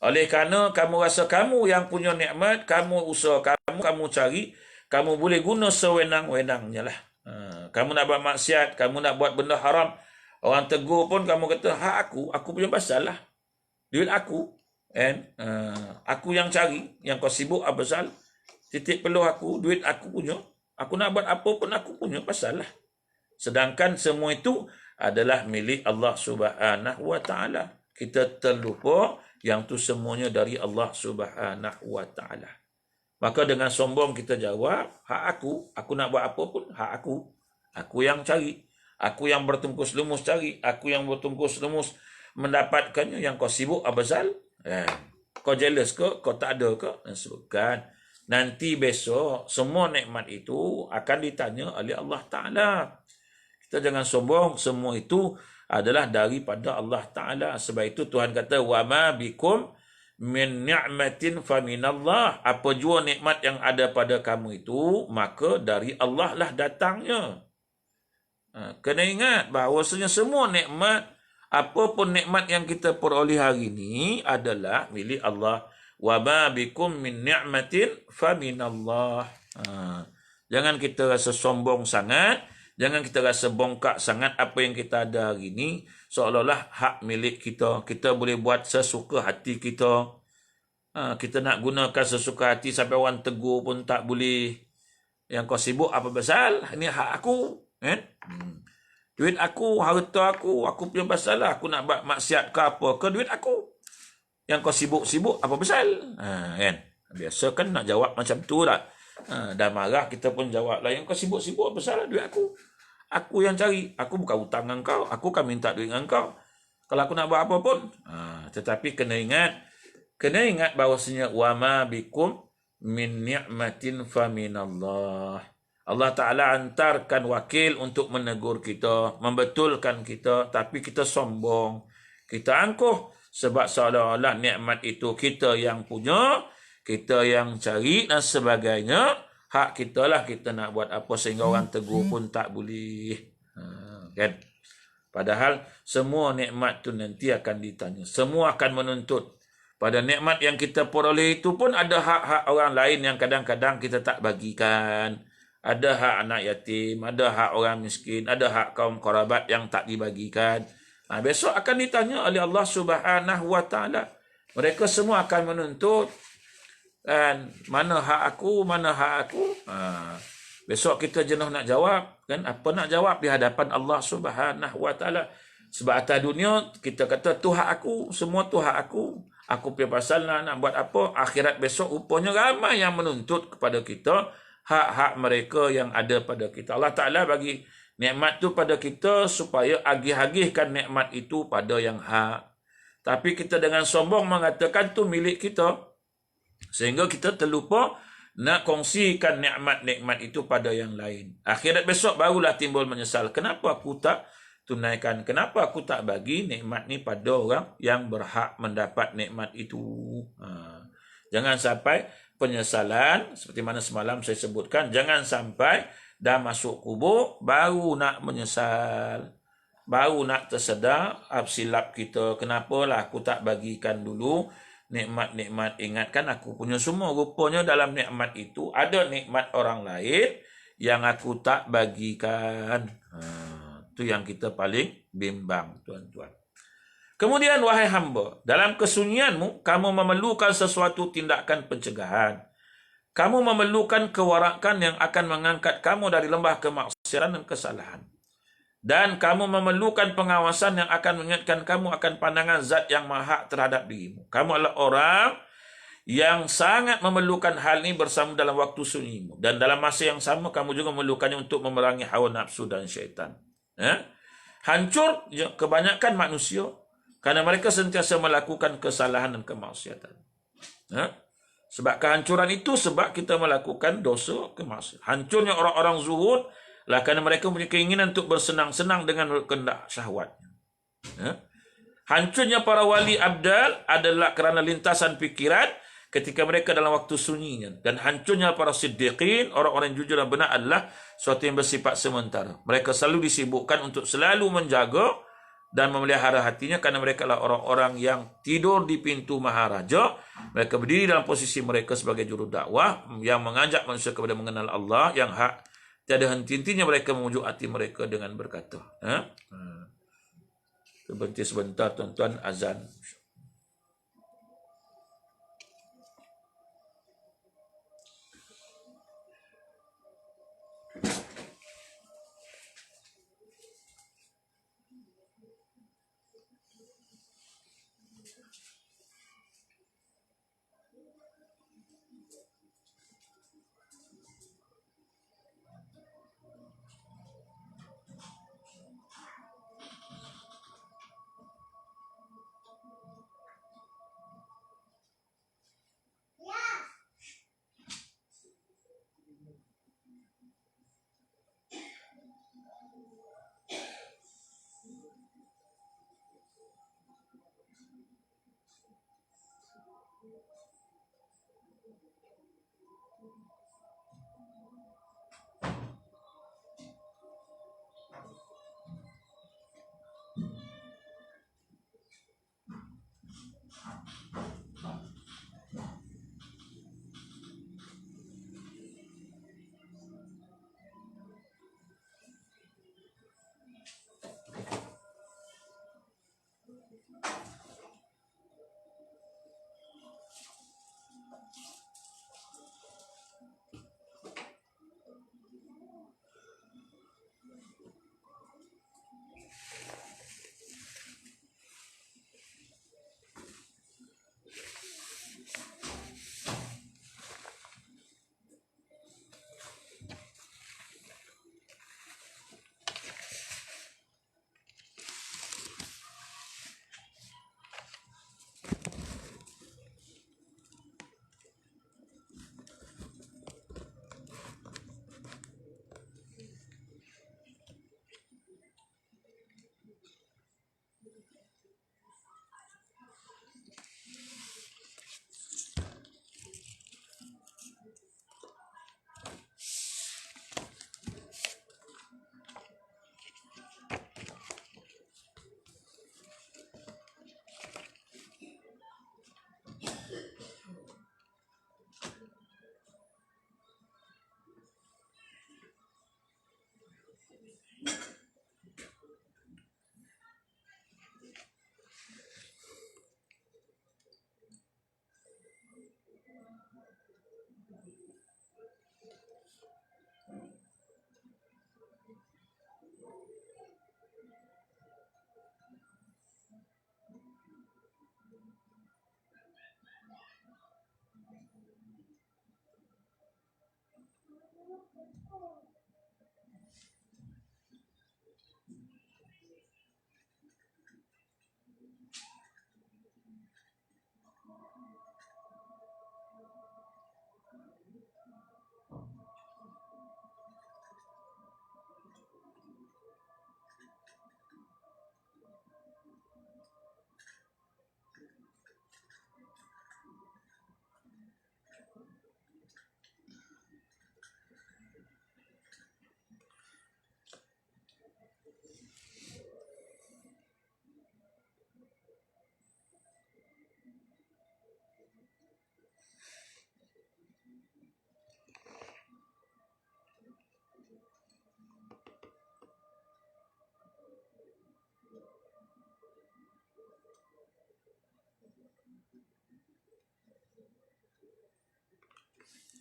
Oleh kerana kamu rasa kamu yang punya nikmat, kamu usaha kamu cari, kamu boleh guna sewenang-wenangnya lah. Kamu nak buat maksiat, kamu nak buat benda haram, orang tegur pun kamu kata, aku punya pasal lah. Duit aku, aku yang cari, yang kau sibuk apa pasal? Titik peluh aku, duit aku punya. Aku nak buat apa pun aku punya pasal lah. Sedangkan semua itu adalah milik Allah Subhanahu wa Ta'ala. Kita terlupa yang tu semuanya dari Allah Subhanahu wa Ta'ala. Maka dengan sombong kita jawab, hak aku nak buat apa pun, hak aku. Aku yang cari. Aku yang bertungkus lumus cari. Aku yang bertungkus lumus mendapatkannya. Yang kau sibuk apa pasal? Kau jealous ke? Kau tak ada ke? Dan sebagainya. Nanti besok, semua nikmat itu akan ditanya oleh Allah Ta'ala. Kita jangan sombong, semua itu adalah daripada Allah Ta'ala. Sebab itu Tuhan kata, wa ma bikum min ni'matin fa minallah. Apa jua nikmat yang ada pada kamu itu, maka dari Allah lah datangnya. Kena ingat bahawasanya semua nikmat, apapun nikmat yang kita peroleh hari ini adalah milik Allah. Wa ma bikum min ni'matin fa minallah. Jangan kita rasa sombong sangat, jangan kita rasa bongkak sangat apa yang kita ada hari ini, seolah-olah hak milik kita. Kita boleh buat sesuka hati kita. Kita nak gunakan sesuka hati sampai orang tegur pun tak boleh. Yang kau sibuk apa pasal? Ini hak aku. Kan? Duit aku, harta aku punya pasal lah. Aku nak buat maksiat ke apa ke, duit aku. Yang kau sibuk-sibuk apa pasal? Kan? Biasa kan nak jawab macam tu lah. Dah marah kita pun jawab lah. Yang kau sibuk-sibuk apa pasal lah, duit aku. Aku yang cari. Aku bukan hutang dengan kau. Aku kan minta duit dengan kau. Kalau aku nak buat apa pun. Tetapi kena ingat bahawasanya wa ma bikum min ni'matin fa minallah. Allah Ta'ala hantarkan wakil untuk menegur kita, membetulkan kita, tapi kita sombong. Kita angkuh sebab seolah-olah nikmat itu kita yang punya, kita yang cari dan sebagainya. Hak kita lah, kita nak buat apa sehingga orang tegur pun tak boleh. Kan? Padahal semua nikmat tu nanti akan ditanya. Semua akan menuntut. Pada nikmat yang kita peroleh itu pun ada hak-hak orang lain yang kadang-kadang kita tak bagikan. Ada hak anak yatim, ada hak orang miskin, ada hak kaum kerabat yang tak dibagikan. Besok akan ditanya oleh Allah Subhanahu Wa Taala. Mereka semua akan menuntut, kan, mana hak aku, mana hak aku. Besok kita jenuh nak jawab, kan? Apa nak jawab di hadapan Allah Subhanahu Wa Taala? Sebab atas dunia kita kata tu hak aku, semua tu hak aku. Aku punya pasal nak buat apa? Akhirat besok rupanya ramai yang menuntut kepada kita hak-hak mereka yang ada pada kita. Allah Ta'ala bagi nikmat tu pada kita supaya agih-agihkan nikmat itu pada yang hak. Tapi kita dengan sombong mengatakan tu milik kita. Sehingga kita terlupa nak kongsikan nikmat-nikmat itu pada yang lain. Akhirat besok barulah timbul menyesal. Kenapa aku tak tunaikan? Kenapa aku tak bagi nikmat ni pada orang yang berhak mendapat nikmat itu? Jangan sampai penyesalan, seperti mana semalam saya sebutkan, jangan sampai dah masuk kubur, baru nak menyesal, baru nak tersedar, silap kita. Kenapalah aku tak bagikan dulu nikmat-nikmat. Ingatkan aku punya semua. Rupanya dalam nikmat itu ada nikmat orang lain yang aku tak bagikan. Itu yang kita paling bimbang, tuan-tuan. Kemudian, wahai hamba, dalam kesunyianmu, kamu memerlukan sesuatu tindakan pencegahan. Kamu memerlukan kewarakan yang akan mengangkat kamu dari lembah kemaksiatan dan kesalahan. Dan kamu memerlukan pengawasan yang akan mengingatkan kamu akan pandangan zat yang maha terhadap dirimu. Kamu adalah orang yang sangat memerlukan hal ini bersama dalam waktu sunyimu. Dan dalam masa yang sama, kamu juga memerlukannya untuk memerangi hawa nafsu dan syaitan. Hancur kebanyakan manusia kerana mereka sentiasa melakukan kesalahan dan kemaksiatan. Sebab kehancuran itu sebab kita melakukan dosa kemaksiatan. Hancurnya orang-orang zuhud lah kerana mereka punya keinginan untuk bersenang-senang dengan kehendak syahwatnya. Hancurnya para wali abdal adalah kerana lintasan fikiran ketika mereka dalam waktu sunyinya. Dan hancurnya para siddiqin, orang-orang yang jujur dan benar, adalah suatu yang bersifat sementara. Mereka selalu disibukkan untuk selalu menjaga dan memelihara hatinya kerana mereka adalah orang-orang yang tidur di pintu maharaja. Mereka berdiri dalam posisi mereka sebagai juru dakwah yang mengajak manusia kepada mengenal Allah yang hak. Tiada henti-hentinya mereka memujuk hati mereka dengan berkata. Berhenti sebentar, tuan-tuan, azan.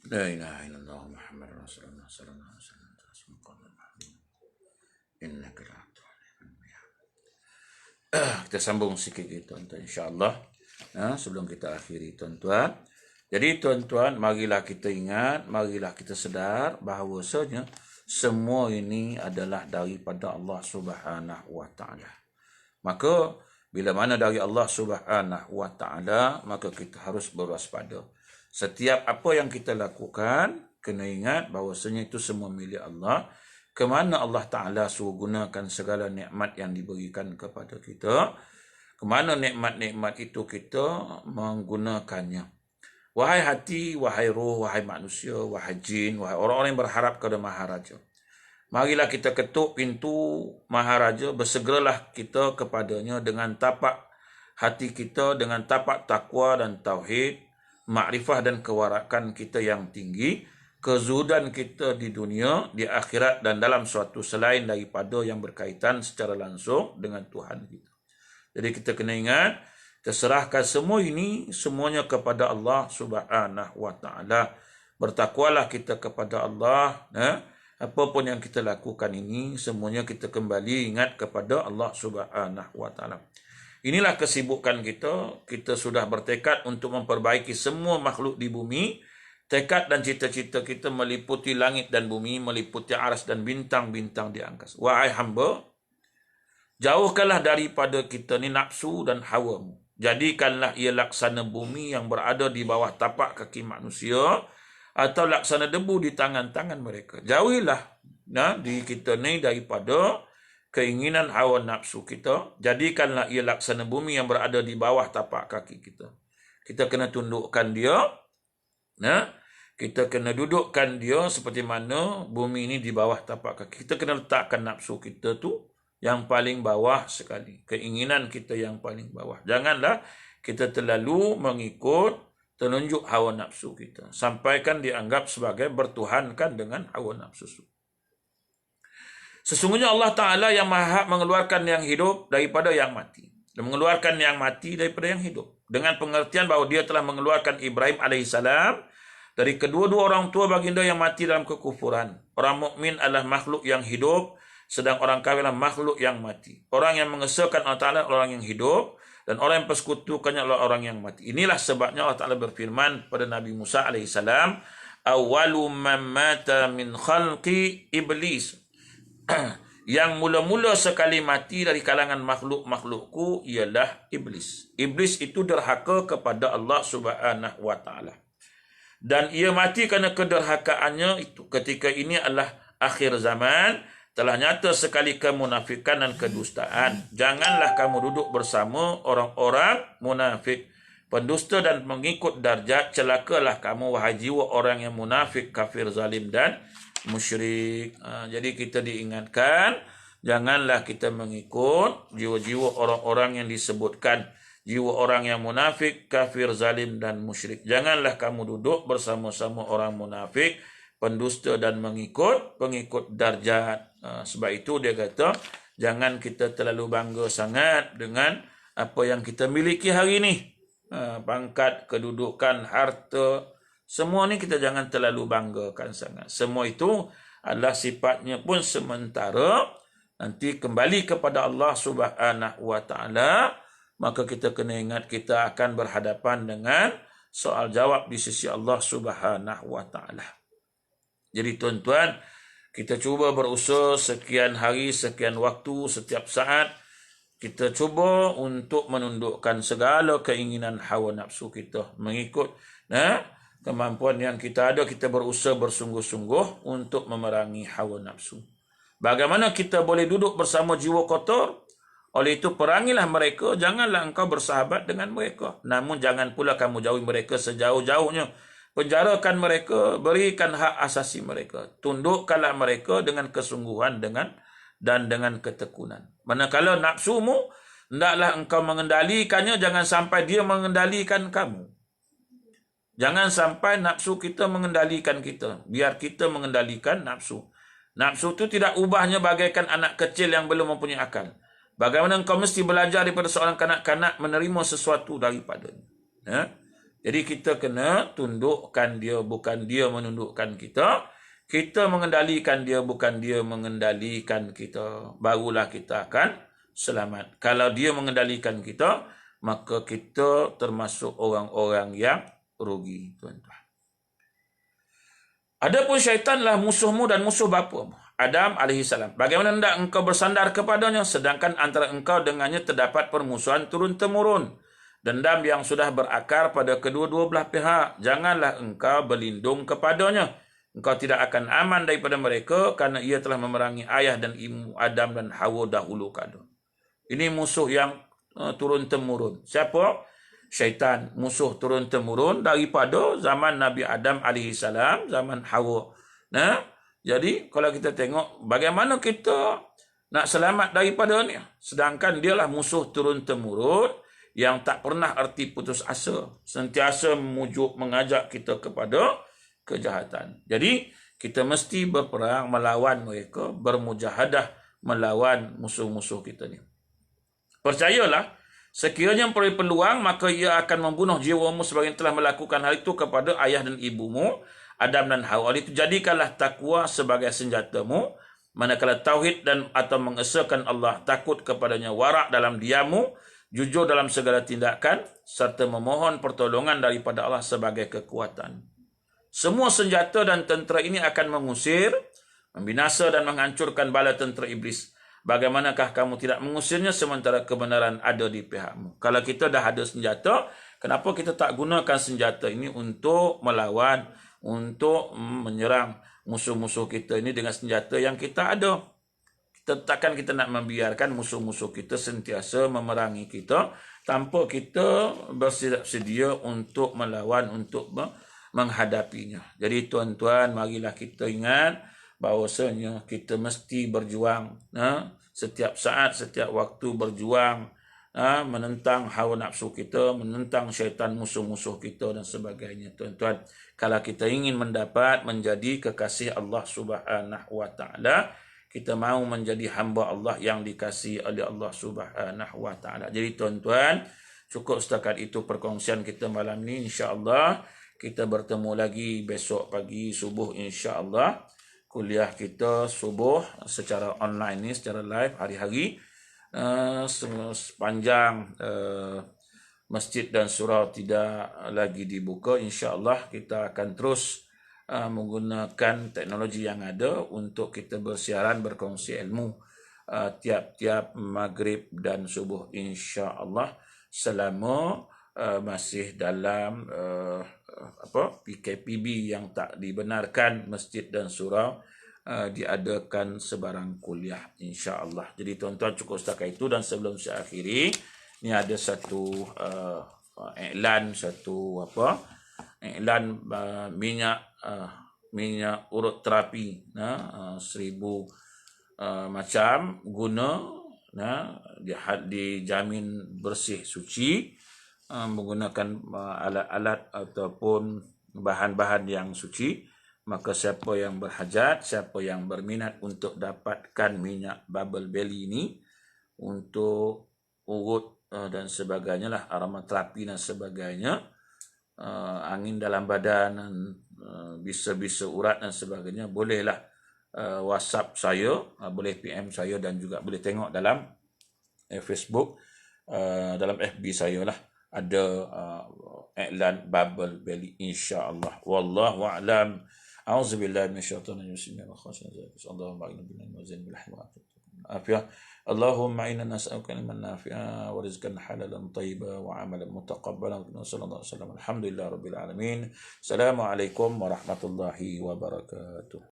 La ilaha illallah Muhammad Rasulullah sallallahu alaihi wasallam. Innaka la kita sambung sikit tuan-tuan insya-Allah. Sebelum kita akhiri tuan-tuan. Jadi tuan-tuan, marilah kita ingat, marilah kita sedar bahawasanya semua ini adalah daripada Allah Subhanahu wa taala. Maka bila mana dari Allah Subhanahu wa taala, maka kita harus berwaspada. Setiap apa yang kita lakukan, kena ingat bahawasanya itu semua milik Allah. Kemana Allah Ta'ala suruh gunakan segala nikmat yang diberikan kepada kita, kemana nikmat-nikmat itu kita menggunakannya. Wahai hati, wahai roh, wahai manusia, wahai jin, wahai orang-orang yang berharap kepada Maharaja. Marilah kita ketuk pintu Maharaja, bersegeralah kita kepadanya dengan tapak hati kita, dengan tapak takwa dan tauhid, makrifah dan kewarakan kita yang tinggi, kezuhudan kita di dunia, di akhirat dan dalam suatu selain daripada yang berkaitan secara langsung dengan Tuhan kita. Jadi kita kena ingat, kita serahkan semua ini semuanya kepada Allah Subhanahu wa taala. Bertakwalah kita kepada Allah, apapun yang kita lakukan ini semuanya kita kembali ingat kepada Allah Subhanahu wa taala. Inilah kesibukan kita. Kita sudah bertekad untuk memperbaiki semua makhluk di bumi. Tekad dan cita-cita kita meliputi langit dan bumi, meliputi aras dan bintang-bintang di angkasa. Wahai hamba, jauhkanlah daripada kita ni nafsu dan hawamu. Jadikanlah ia laksana bumi yang berada di bawah tapak kaki manusia atau laksana debu di tangan-tangan mereka. Jauhilah diri kita ni daripada keinginan hawa nafsu kita. Jadikanlah ia laksana bumi yang berada di bawah tapak kaki kita. Kita kena tundukkan dia. Kita kena dudukkan dia seperti mana bumi ini di bawah tapak kaki. Kita kena letakkan nafsu kita tu yang paling bawah sekali. Keinginan kita yang paling bawah. Janganlah kita terlalu mengikut telunjuk hawa nafsu kita. Sampaikan dianggap sebagai bertuhankan dengan hawa nafsu. Sesungguhnya Allah Ta'ala yang maha mengeluarkan yang hidup daripada yang mati. Dan mengeluarkan yang mati daripada yang hidup. Dengan pengertian bahawa dia telah mengeluarkan Ibrahim alaihissalam dari kedua-dua orang tua baginda yang mati dalam kekufuran. Orang mukmin adalah makhluk yang hidup, sedang orang kafir adalah makhluk yang mati. Orang yang mengesahkan Allah Ta'ala orang yang hidup, dan orang yang persekutukannya adalah orang yang mati. Inilah sebabnya Allah Ta'ala berfirman pada Nabi Musa alaihissalam, "Awalu man mata min khalqi iblis." Yang mula-mula sekali mati dari kalangan makhluk-makhlukku ialah iblis. Iblis itu derhaka kepada Allah Subhanahu wa Ta'ala. Dan ia mati kerana kederhakaannya itu. Ketika ini adalah akhir zaman, telah nyata sekali kemunafikan dan kedustaan. Janganlah kamu duduk bersama orang-orang munafik, pendusta dan mengikut darjat. Celakalah kamu wahai jiwa orang yang munafik, kafir, zalim dan musyrik. Jadi kita diingatkan, janganlah kita mengikut jiwa-jiwa orang-orang yang disebutkan. Jiwa orang yang munafik, kafir, zalim dan musyrik. Janganlah kamu duduk bersama-sama orang munafik, pendusta dan pengikut darjat. Sebab itu dia kata, jangan kita terlalu bangga sangat dengan apa yang kita miliki hari ini. Pangkat, kedudukan, harta, semua ni kita jangan terlalu banggakan sangat. Semua itu adalah sifatnya pun sementara. Nanti kembali kepada Allah Subhanahu wa Ta'ala. Maka kita kena ingat kita akan berhadapan dengan soal jawab di sisi Allah Subhanahu wa Ta'ala. Jadi tuan-tuan, kita cuba berusaha sekian hari, sekian waktu, setiap saat. Kita cuba untuk menundukkan segala keinginan hawa nafsu kita. Mengikut kemampuan yang kita ada, kita berusaha bersungguh-sungguh untuk memerangi hawa nafsu. Bagaimana kita boleh duduk bersama jiwa kotor? Oleh itu perangilah mereka, janganlah engkau bersahabat dengan mereka. Namun jangan pula kamu jauhi mereka sejauh-jauhnya. Penjarakan mereka, berikan hak asasi mereka. Tundukkanlah mereka dengan kesungguhan dan dengan ketekunan. Manakala nafsumu, hendaklah engkau mengendalikannya, jangan sampai dia mengendalikan kamu. Jangan sampai nafsu kita mengendalikan kita. Biar kita mengendalikan nafsu. Nafsu itu tidak ubahnya bagaikan anak kecil yang belum mempunyai akal. Bagaimana engkau mesti belajar daripada seorang kanak-kanak menerima sesuatu daripadanya. Jadi kita kena tundukkan dia, bukan dia menundukkan kita. Kita mengendalikan dia, bukan dia mengendalikan kita. Barulah kita akan selamat. Kalau dia mengendalikan kita, maka kita termasuk orang-orang yang rugi, tuan-tuan. Adapun syaitanlah musuhmu dan musuh bapamu, Adam alaihissalam. Bagaimana hendak engkau bersandar kepadanya, sedangkan antara engkau dengannya terdapat permusuhan turun-temurun, dendam yang sudah berakar pada kedua-dua belah pihak. Janganlah engkau berlindung kepadanya. Engkau tidak akan aman daripada mereka, kerana ia telah memerangi ayah dan ibu Adam dan Hawa dahulu kala. Ini musuh yang turun-temurun. Siapa? Syaitan. Musuh turun-temurun daripada zaman Nabi Adam alaihissalam, zaman Hawa. Jadi kalau kita tengok bagaimana kita nak selamat daripada ni, sedangkan dialah musuh turun-temurun yang tak pernah erti putus asa, sentiasa mengajak kita kepada kejahatan. Jadi kita mesti berperang melawan mereka, bermujahadah melawan musuh-musuh kita ni. Percayalah, sekiranya memperoleh peluang, maka ia akan membunuh jiwamu sebagian telah melakukan hal itu kepada ayah dan ibumu Adam dan Hawa. Oleh itu jadikanlah takwa sebagai senjatamu, manakala tauhid dan atau mengesahkan Allah, takut kepadanya, warak dalam diammu, jujur dalam segala tindakan, serta memohon pertolongan daripada Allah sebagai kekuatan. Semua senjata dan tentera ini akan mengusir, membinasa dan menghancurkan bala tentera iblis. Bagaimanakah kamu tidak mengusirnya sementara kebenaran ada di pihakmu? Kalau kita dah ada senjata, kenapa kita tak gunakan senjata ini untuk melawan, untuk menyerang musuh-musuh kita ini dengan senjata yang kita ada? takkan kita nak membiarkan musuh-musuh kita sentiasa memerangi kita tanpa kita bersiap sedia untuk melawan, untuk menghadapinya. Jadi tuan-tuan, marilah kita ingat bahawasanya kita mesti berjuang, setiap saat, setiap waktu berjuang, menentang hawa nafsu kita, menentang syaitan musuh-musuh kita dan sebagainya. Tuan-tuan, kalau kita ingin menjadi kekasih Allah Subhanahu wa taala, kita mahu menjadi hamba Allah yang dikasihi oleh Allah Subhanahu wa taala. Jadi tuan-tuan, cukup setakat itu perkongsian kita malam ni. Insya-Allah kita bertemu lagi besok pagi subuh, insya-Allah. Kuliah kita subuh secara online ni, secara live hari-hari, sepanjang masjid dan surau tidak lagi dibuka, insya-Allah kita akan terus menggunakan teknologi yang ada untuk kita bersiaran, berkongsi ilmu tiap-tiap maghrib dan subuh, insya-Allah, selama masih dalam PKPB yang tak dibenarkan masjid dan surau diadakan sebarang kuliah, insya-Allah. Jadi tuan-tuan, cukup setakat itu. Dan sebelum saya akhiri, ni ada satu iklan, iklan minyak urut terapi 1000 macam guna, dijamin bersih suci, menggunakan alat-alat ataupun bahan-bahan yang suci. Maka siapa yang berhajat, siapa yang berminat untuk dapatkan minyak bubble belly ini untuk urut dan sebagainya lah, aromaterapi dan sebagainya, angin dalam badan, bisa-bisa urat dan sebagainya, bolehlah WhatsApp saya, boleh PM saya, dan juga boleh tengok dalam Facebook, dalam FB saya lah, ada iklan bubble belly, insya-Allah. Wallahu a'lam. A'udzubillahi minasyaitonir rajim. Allahumma inna billahi wazin bil afiyah. Allahumma inna nas'aluka ilman nafi'a wa rizqan halalan thayyiban wa 'amalan mutaqabbalan. Sallallahu alaihi wasallam. Alhamdulillah rabbil alamin. Assalamualaikum warahmatullahi wabarakatuh.